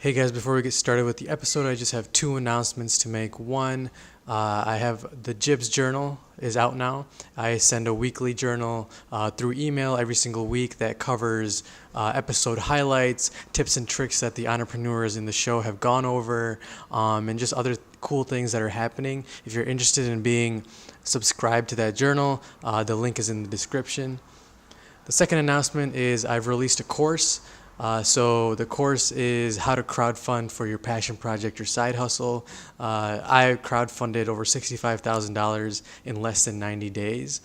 Hey guys, before we get started with the episode, I just have two announcements to make. One, I have the Jibs Journal is out now. I send a weekly journal through email every single week that covers episode highlights, tips and tricks that the entrepreneurs in the show have gone over, and just other cool things that are happening. If you're interested in being subscribed to that journal, the link is in the description. The second announcement is I've released a course. So the course is how to crowdfund for your passion project, your side hustle. I crowdfunded over $65,000 in less than 90 days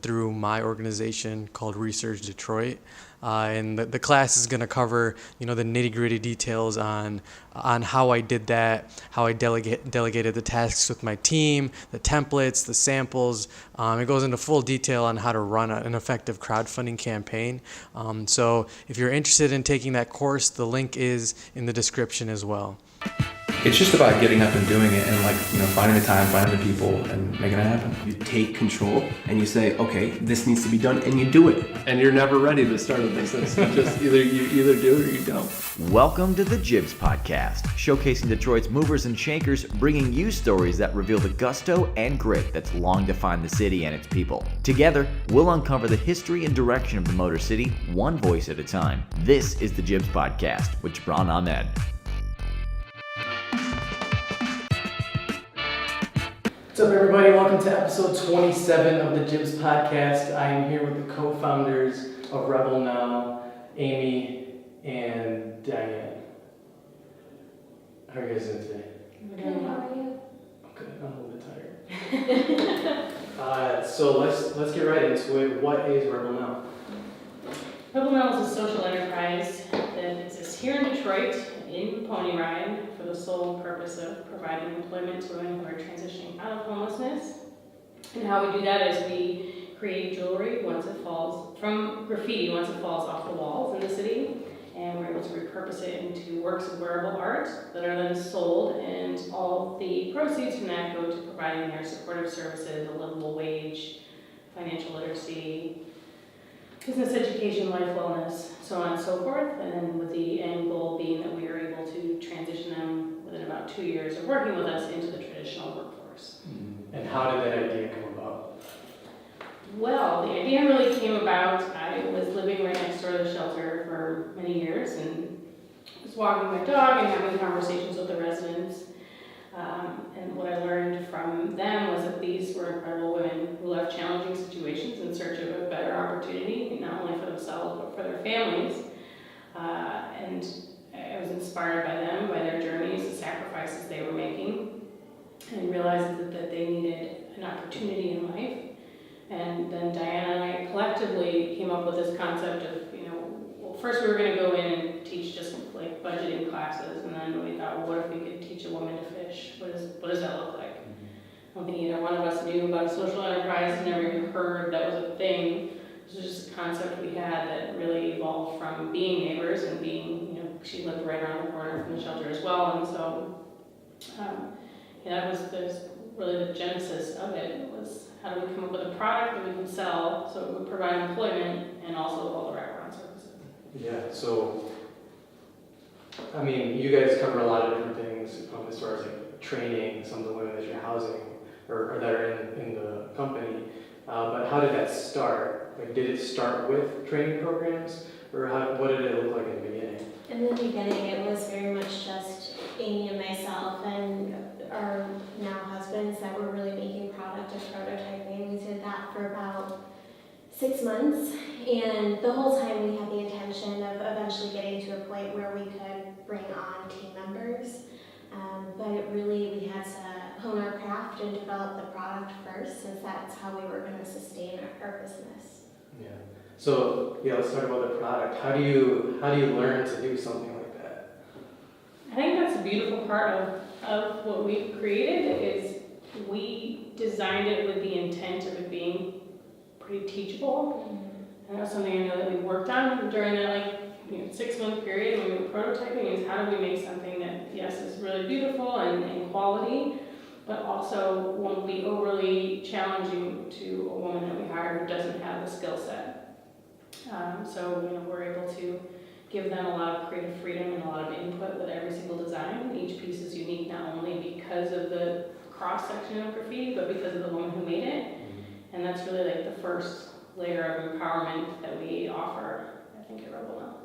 through my organization called Research Detroit. And the class is going to cover, the nitty-gritty details on how I did that, how I delegated the tasks with my team, the templates, the samples. It goes into full detail on how to run an effective crowdfunding campaign. So if you're interested in taking that course, the link is in the description as well. It's just about getting up and doing it and finding the time, finding the people, and making it happen. You take control and you say, okay, this needs to be done, and you do it. And you're never ready to start a business. You either do it or you don't. Welcome to the Jibs Podcast, showcasing Detroit's movers and shakers, bringing you stories that reveal the gusto and grit that's long defined the city and its people. Together, we'll uncover the history and direction of the Motor City, one voice at a time. This is the Jibs Podcast with Jibran Ahmed. What's up, everybody? Welcome to episode 27 of the Jibs Podcast. I am here with the co-founders of Rebel Nell, Amy and Diane. How are you guys doing today? Good, how are you? I'm good. I'm a little bit tired. So let's get right into it. What is Rebel Nell? Rebel Nell is a social enterprise that exists here in Detroit in Pony Ride for the sole purpose of providing employment to women who are transitioning out of homelessness. And how we do that is we create jewelry from graffiti once it falls off the walls in the city, and we're able to repurpose it into works of wearable art that are then sold, and all the proceeds from that go to providing their supportive services, a livable wage, financial literacy, business education, life wellness, so on and so forth, and then with the end goal being that we are able to transition them within about 2 years of working with us into the traditional workforce. And how did that idea come about? Well, the idea really came about, I was living right next door to the shelter for many years and was walking my dog and having conversations with the residents. And what I learned from them was that these were incredible women who left challenging situations in search of a better opportunity, not only for themselves, but for their families. And I was inspired by them, by their journeys, the sacrifices they were making, and realized that they needed an opportunity in life. And then Diana and I collectively came up with this concept of, first we were going to go in and teach just like budgeting classes, and then we thought, well, what if we could teach a woman to fish? What does that look like? I don't think either one of us knew about a social enterprise, never even heard that was a thing. This was just a concept we had that really evolved from being neighbors and being, she lived right around the corner from the shelter as well, and so that was really the genesis of it, was how do we come up with a product that we can sell so it would provide employment and also all the wraparound services. Yeah, so, you guys cover a lot of different things as far as training some of the women that you're housing or that are in the company. But how did that start? Did it start with training programs, or what did it look like in the beginning? In the beginning, it was very much just Amy and myself and our now husbands that were really making product and prototyping. We did that for about 6 months, and the whole time we had the intention of eventually getting to a point where we could bring on team members. But we had to hone our craft and develop the product first, since that's how we were going to sustain our business. Yeah. So let's talk about the product. How do you learn to do something like that? I think that's a beautiful part of what we've created, is we designed it with the intent of it being pretty teachable. And that's something I know that we worked on during that 6-month period when we were prototyping, is how do we make something that, yes, is really beautiful and quality, but also won't be overly challenging to a woman that we hire who doesn't have the skill set. So we're able to give them a lot of creative freedom and a lot of input with because of the cross-section of graffiti, but because of the woman who made it. And that's really like the first layer of empowerment that we offer, I think, at Rebel Nell.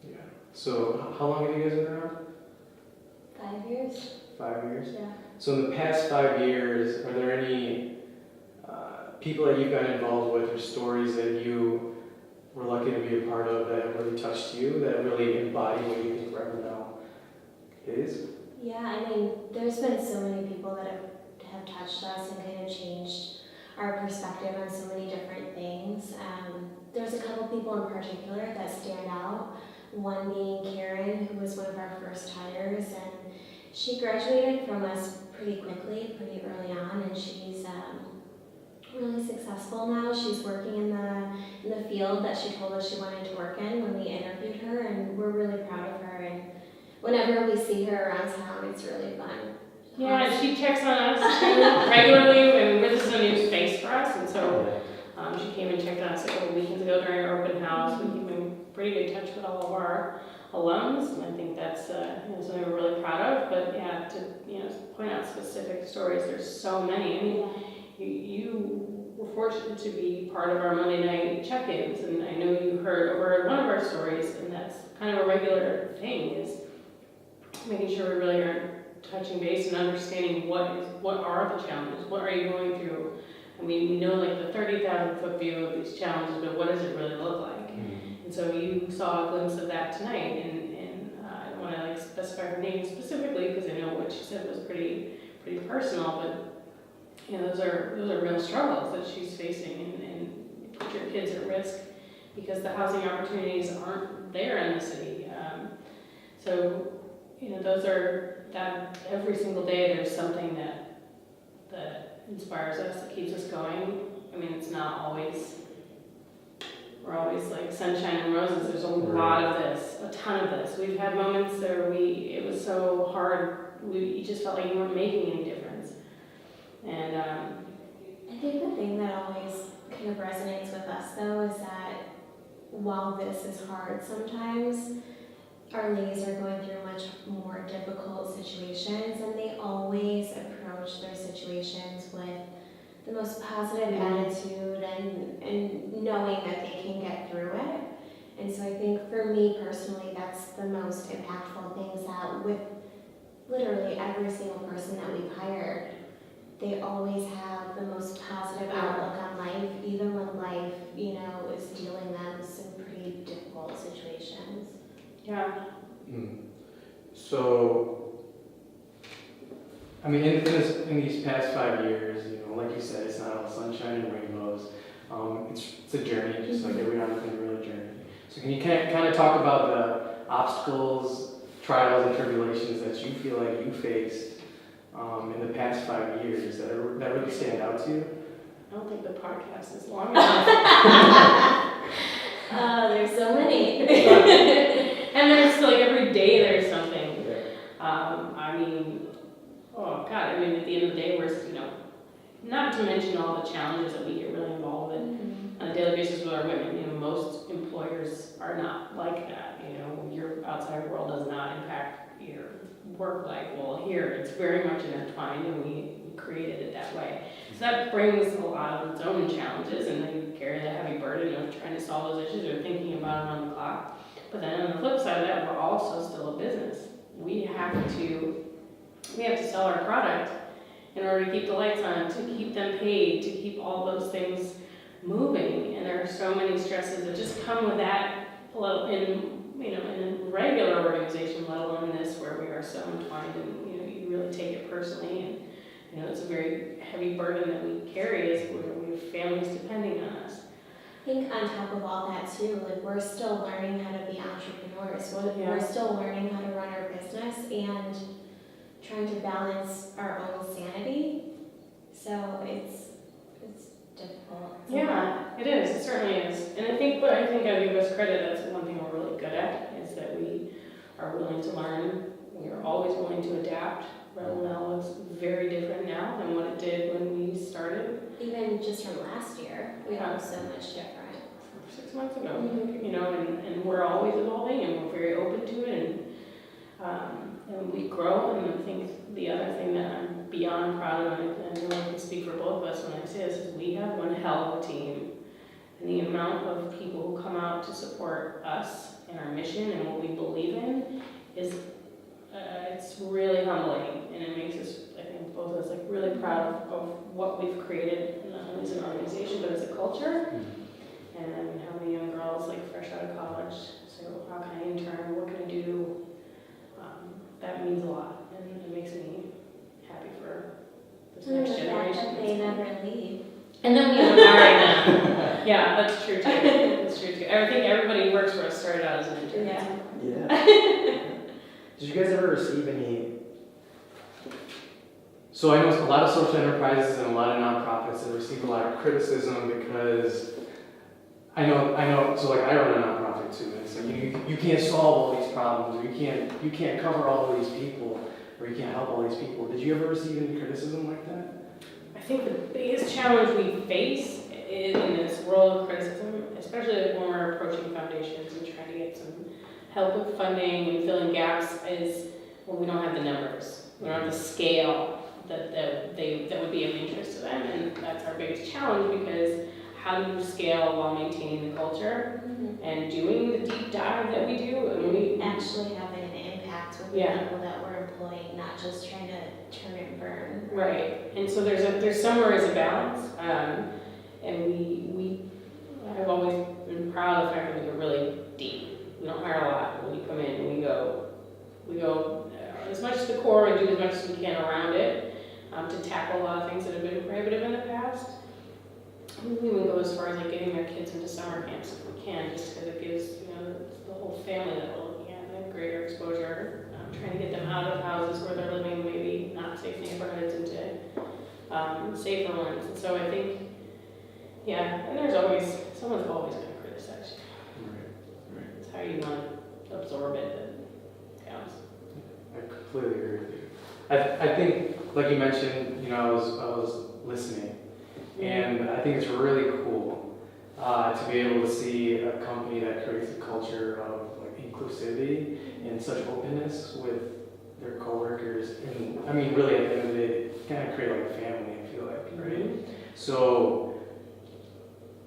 Yeah. So how long have you guys been around? 5 years. 5 years? Yeah. So in the past 5 years, are there any people that you've gotten involved with or stories that you were lucky to be a part of that have really touched you, that really embody what you think Rebel Nell is? Yeah, I mean, there's been so many people that have touched us and kind of changed our perspective on so many different things. There's a couple people in particular that stand out. One being Karen, who was one of our first hires, and she graduated from us pretty quickly, pretty early on, and she's really successful now. She's working in the field that she told us she wanted to work in when we interviewed her, and we're really proud of her. And whenever we see her around town, it's really fun. Yeah, and she checks on us too regularly. I mean, this is a new space for us, and so she came and checked on us a couple weekends ago during our open house. We keep in pretty good touch with all of our alums, and I think that's something we're really proud of. But yeah, to point out specific stories, there's so many. I mean, you were fortunate to be part of our Monday night check-ins, and I know you heard one of our stories, and that's kind of a regular thing, is making sure we really are touching base and understanding what are the challenges, what are you going through. I mean, we know like the 30,000-foot view of these challenges, but what does it really look like? And so you saw a glimpse of that tonight, and I don't want to like specify her name specifically because I know what she said was pretty personal, but those are real struggles that she's facing, and put your kids at risk because the housing opportunities aren't there in the city. So those are that every single day there's something that inspires us, that keeps us going. I mean, it's not always, we're always like sunshine and roses. There's a lot of this, a ton of this. We've had moments where it was so hard, you just felt like you weren't making any difference. And I think the thing that always kind of resonates with us though is that while this is hard sometimes, our ladies are going through much more difficult situations, and they always approach their situations with the most positive attitude and knowing that they can get through it. And so I think for me personally, that's the most impactful thing, is that with literally every single person that we've hired, they always have the most positive outlook on life, even when life, is dealing them some pretty difficult situations. yeah. So, I mean, in these past 5 years, like you said, it's not all sunshine and rainbows. It's a journey, just like every entrepreneurial journey. So can you kind of talk about the obstacles, trials, and tribulations that you feel like you faced in the past 5 years that really stand out to you? I don't think the podcast is long enough. There's so many. And there's like every day there's something. I mean, oh God, I mean, at the end of the day, we're, not to mention all the challenges that we get really involved in on a daily basis with our women. Most employers are not like that. Your outside world does not impact your work life. Well, here it's very much intertwined, and we created it that way. So that brings a lot of its own challenges, and then you carry that heavy burden of trying to solve those issues or thinking about it on the clock. But then on the flip side of that, we're also still a business. We have to sell our product in order to keep the lights on, to keep them paid, to keep all those things moving. And there are so many stresses that just come with that, in a regular organization, let alone this, where we are so entwined, and you really take it personally. And it's a very heavy burden that we carry as we have families depending on us. I think on top of all that too, we're still learning how to be entrepreneurs. We're still learning how to run our business and trying to balance our own sanity. So it's difficult. It is. It certainly is. And I think I give us credit. That's one thing we're really good at, is that we are willing to learn. We are always willing to adapt. Rebel Nell looks very different now than what it did when we started. Even just from last year, we are so much different. 6 months ago, and we're always evolving, and we're very open to it, and we grow. And I think the other thing that I'm beyond proud of, and I know I can speak for both of us when I say this, is we have one hell of a team. And the amount of people who come out to support us and our mission and what we believe in is, it's really humbling, and it makes us, I think, both of us like really proud of what we've created, not only as an organization, but as a culture. And I mean, how many young girls, like fresh out of college, say, well, how can I intern, what can I do? That means a lot, and it makes me happy for this And next the fact generation. that they never leave. And then we have them. Yeah, that's true too. That's true too. I think everybody who works for us started out as an intern. Yeah. Did you guys ever receive any? So I know a lot of social enterprises and a lot of nonprofits that receive a lot of criticism because I know. So like I run a nonprofit too, and it's like you can't solve all these problems, or you can't cover all of these people, or you can't help all these people. Did you ever receive any criticism like that? I think the biggest challenge we face in this world of criticism, especially when we're approaching foundations and trying to get some help with funding and filling gaps, is when we don't have the numbers. We don't have the scale that would be of interest to them, and that's our biggest challenge, because how do you scale while maintaining the culture and doing the deep dive that we do? And we Actually having an impact with the people that we're employing, not just trying to turn and burn. right, and so there's somewhere is a balance, and we have always been proud of the fact that we go really deep. We don't hire a lot. When we come in, we go as much as the core and do as much as we can around it to tackle a lot of things that have been prohibitive in the past. We even go as far as like getting their kids into summer camps if we can, just because it gives the whole family that we're looking at that greater exposure. Trying to get them out of houses where they're living, maybe not safe neighborhoods, into safer ones. And so I think, and someone's always going to criticize you. Right. It's how you want to absorb it that counts. I completely agree with you. I think, like you mentioned, I was listening, and I think it's really cool to be able to see a company that creates a culture of like inclusivity and such openness with their coworkers. And I mean, really, at the end of the day, they kind of create like a family, I feel like, right? So,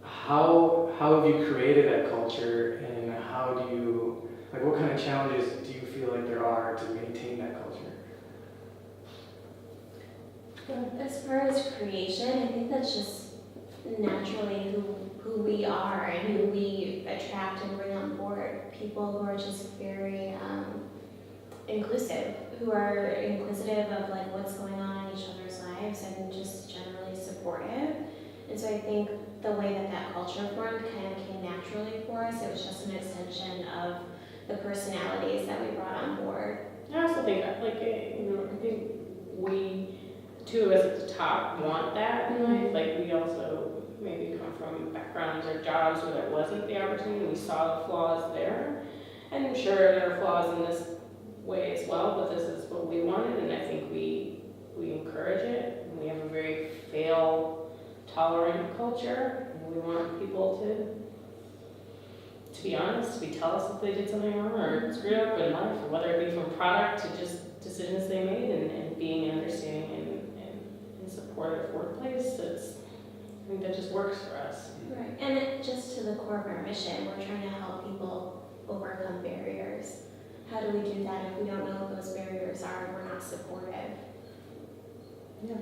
how have you created that culture, and how do you, like, what kind of challenges do you feel like there are to maintain that culture? As far as creation, I think that's just naturally who we are and who we attract and bring on board. People who are just very inclusive, who are inquisitive of like what's going on in each other's lives, and just generally supportive. And so I think the way that culture formed kind of came naturally for us. It was just an extension of the personalities that we brought on board. I also think that, I think we, two of us at the top, want that in life. Like, we also maybe come from backgrounds or jobs where there wasn't the opportunity. We saw the flaws there. And I'm sure there are flaws in this way as well, but this is what we wanted, and I think we encourage it. And we have a very fail-tolerant culture, and we want people to be honest, to tell us if they did something wrong or screwed up in life, or whether it be from product to just decisions they made, and being understanding and supportive workplace. I think that just works for us. Right, and it, just to the core of our mission, we're trying to help people overcome barriers. How do we do that if we don't know what those barriers are and we're not supportive? Yeah.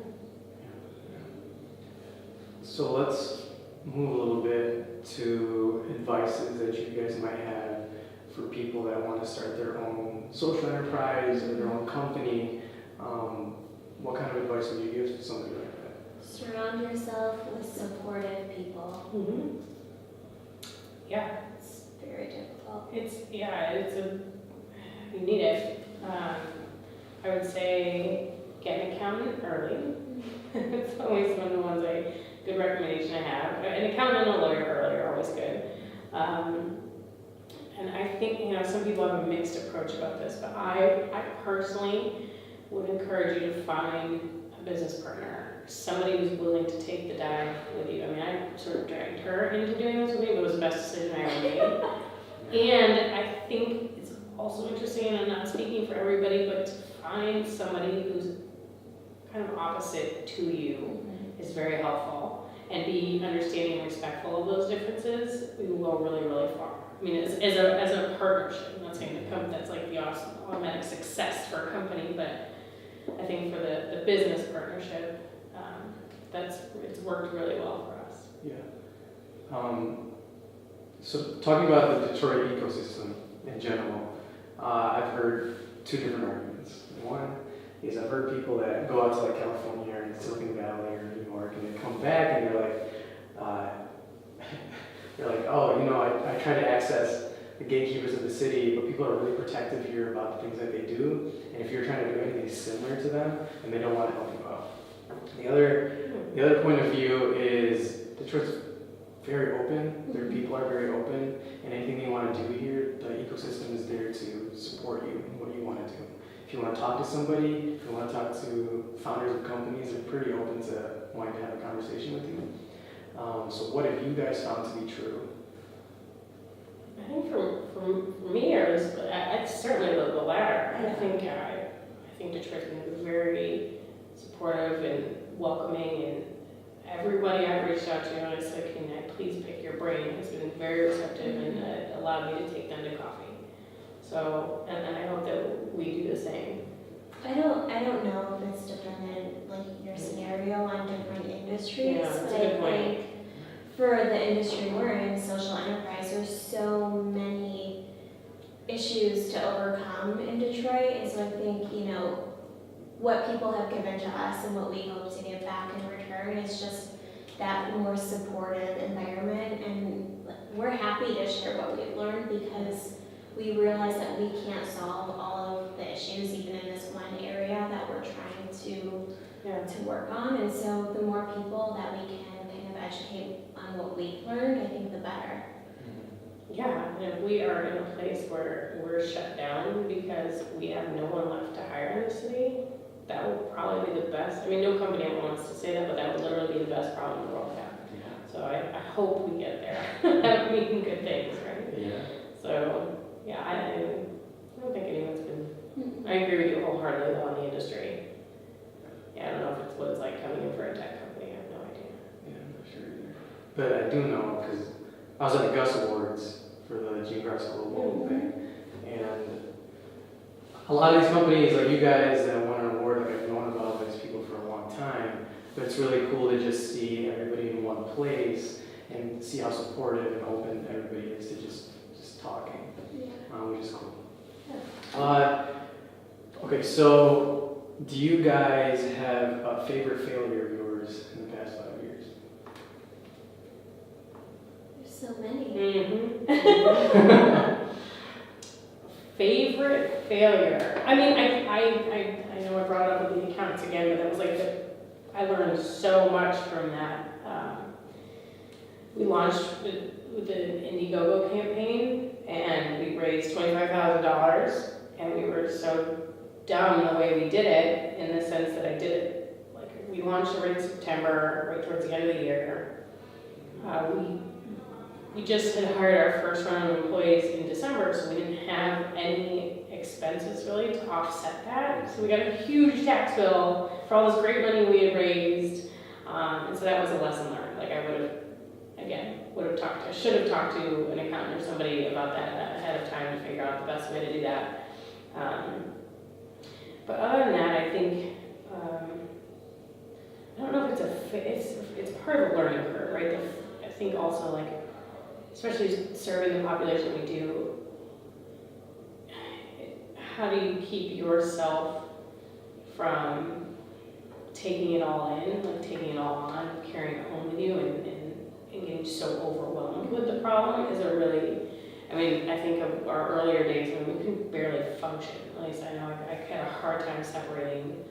So let's move a little bit to advices that you guys might have for people that want to start their own social enterprise or their own company. What kind of advice would you give to somebody like that? Surround yourself with supportive people. Mm-hmm. Yeah. It's very difficult. You need it. I would say get an accountant early. It's always one of the ones good recommendation I have. An accountant and a lawyer early are always good. And I think, some people have a mixed approach about this, but I personally would encourage you to find a business partner, somebody who's willing to take the dive with you. I mean, I sort of dragged her into doing this with me, but it was the best decision I ever made. And I think it's also interesting, and I'm not speaking for everybody, but to find somebody who's kind of opposite to you is very helpful. And be understanding and respectful of those differences, we will go really, really far. I mean, as a partnership, I'm not saying that's like the awesome automatic success for a company, but I think for the business partnership, it's worked really well for us. Yeah. So talking about the Detroit ecosystem in general, I've heard two different arguments. One is I've heard people that go out to like California or Silicon Valley or New York and they come back and they're like, oh, I try to access the gatekeepers of the city, but people are really protective here about the things that they do. And if you're trying to do anything similar to them, and they don't want to help you out. The other point of view is Detroit's very open. Their people are very open, and anything you want to do here, the ecosystem is there to support you in what you want to do. If you want to talk to somebody, if you want to talk to founders of companies, they're pretty open to wanting to have a conversation with you. So what have you guys found to be true? I think for me, it's certainly the latter. I think Detroit's been very supportive and welcoming, and everybody I've reached out to, I said, can I please pick your brain, has been very receptive and allowed me to take them to coffee. So, and I hope that we do the same. I don't know if it's dependent, like your scenario on different industries, Yeah, that's but a good I point. think for the industry we're in, social enterprise, there's so many issues to overcome in Detroit, and so I think, what people have given to us and what we hope to give back in return is just that more supportive environment, and we're happy to share what we've learned because we realize that we can't solve all of the issues even in this one area that we're trying to work on, and so the more people that we can kind of educate on what we've learned, I think the better. Yeah, and if we are in a place where we're shut down because we have no one left to hire in the city, that would probably be the best. I mean, no company ever wants to say that, but that would literally be the best problem the world has. Yeah. So I hope we get there. That would mean good things, right? Yeah. So, yeah, I don't think anyone's been... I agree with you wholeheartedly, though, on the industry. Yeah, I don't know if it's what it's like coming in for a tech company. I have no idea. Yeah, I'm not sure either. But I do know, because I was at the Gus Awards for the Geographic Global thing, and a lot of these companies, like you guys that won an award, like I've known about these people for a long time, but it's really cool to just see everybody in one place and see how supportive and open everybody is to just talking, which is cool. Okay, so do you guys have a favorite failure of yours in the past 5 years? There's so many. Mm-hmm. Favorite failure. I mean, I know I brought it up with the accountants again, but that was like I learned so much from that. We launched with an Indiegogo campaign, and we raised $25,000, and we were so dumb the way we did it, in the sense that I did it, like, we launched it right in September, right towards the end of the year. We just had hired our first round of employees in December, so we didn't have any expenses really to offset that. So we got a huge tax bill for all this great money we had raised, and so that was a lesson learned. Like, I should have talked to an accountant or somebody about that ahead of time to figure out the best way to do that. But other than that, I think, I don't know if it's part of a learning curve, right? I think also, like, especially serving the population we do, how do you keep yourself from taking it all in, like taking it all on, carrying it home with you, and getting so overwhelmed with the problem is a really, I mean, I think of our earlier days when we couldn't barely function. At least I know I had a hard time separating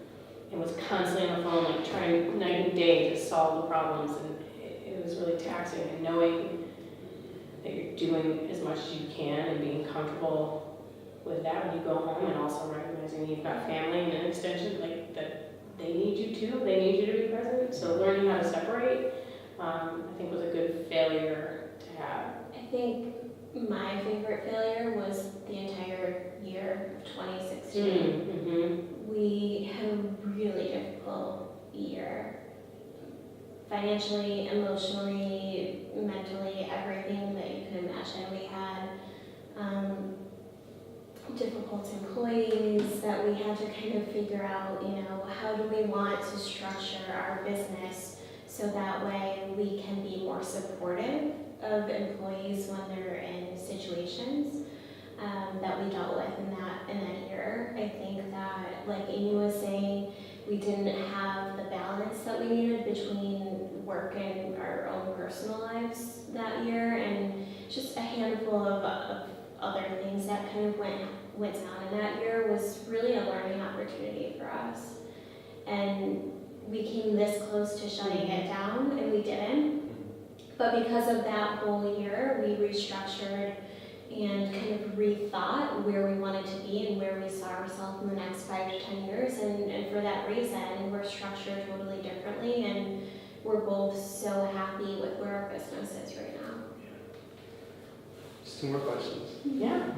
and was constantly on the phone, like trying night and day to solve the problems, and it was really taxing. And knowing that you're doing as much as you can and being comfortable with that when you go home, and also recognizing you've got family and an extension, like that they need you too, they need you to be present. So learning how to separate, I think was a good failure to have. I think my favorite failure was the entire year of 2016. Mm-hmm. We had a really difficult financially, emotionally, mentally, everything that you can imagine. We had difficult employees that we had to kind of figure out, how do we want to structure our business so that way we can be more supportive of employees when they're in situations that we dealt with in that year. I think that, like Amy was saying, we didn't have the balance that we needed between work and our own personal lives that year, and just a handful of other things that kind of went down in that year was really a learning opportunity for us. And we came this close to shutting it down, and we didn't. But because of that whole year, we restructured and kind of rethought where we wanted to be and where we saw ourselves in the next 5 to 10 years. And for that reason, we're structured totally differently, and we're both so happy with where our business is right now. Just 2 more questions. Yeah.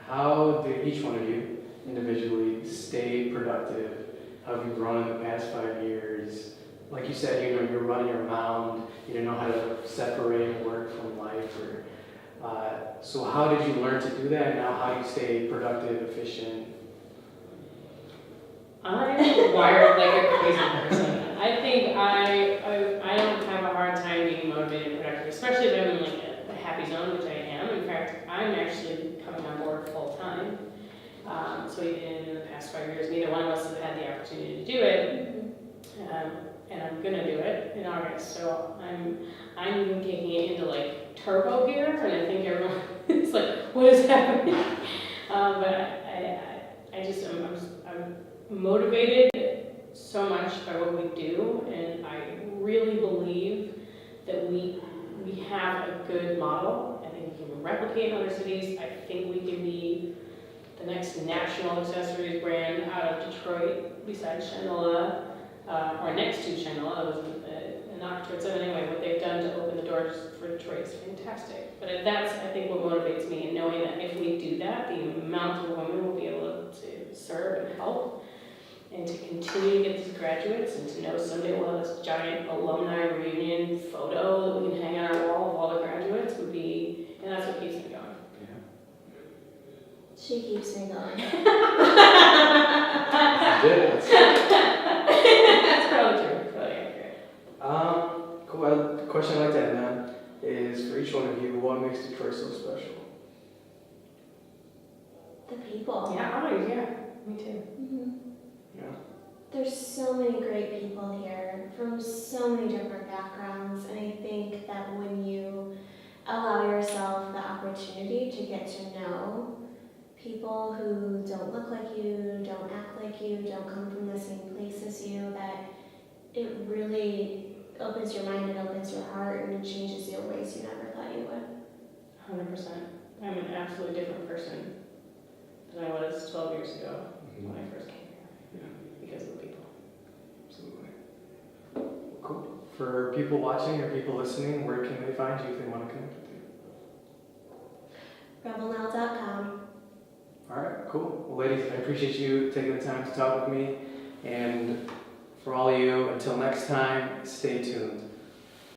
How did each one of you individually stay productive? How have you grown in the past 5 years? Like you said, you're running around, you didn't know how to separate work from life. So how did you learn to do that, and now how do you stay productive, efficient? I'm wired like a crazy person. I think I don't have a hard time being motivated and productive, especially if I'm in like a happy zone, which I am. In fact, I'm actually coming on board full time. So even in the past 5 years, neither one of us have had the opportunity to do it. And I'm gonna do it in August. So I'm even kicking it into like turbo gear, and I think everyone is like, what is happening? But I'm motivated so much by what we do, and I really believe that we have a good model. I think we can replicate in other cities. I think we can be the next national accessories brand out of Detroit, besides Shinola, or next to Shinola. It was an October 7 anyway. What they've done to open the doors for Detroit is fantastic. But that's, I think, what motivates me, and knowing that if we do that, the amount of women will be able to serve and help, and to continue to get these graduates, and to know someday we'll have this giant alumni reunion photo that we can hang on our wall of all the graduates would be, and that's what keeps me going. She keeps me going. That's probably true. Probably accurate. Cool. Well, the question I'd like to end on is, for each one of you, what makes Detroit so special? The people. Yeah, me too. Mm-hmm. Yeah. There's so many great people here from so many different backgrounds, and I think that when you allow yourself the opportunity to get to know people who don't look like you, don't act like you, don't come from the same place as you, that it really opens your mind and opens your heart and changes you in ways you never thought you would. 100%. I'm an absolutely different person than I was 12 years ago when I first came here. Because of the people. Absolutely. Cool. For people watching or people listening, where can they find you if they want to connect with you? RebelNell.com. All right, cool. Well, ladies, I appreciate you taking the time to talk with me. And for all of you, until next time, stay tuned.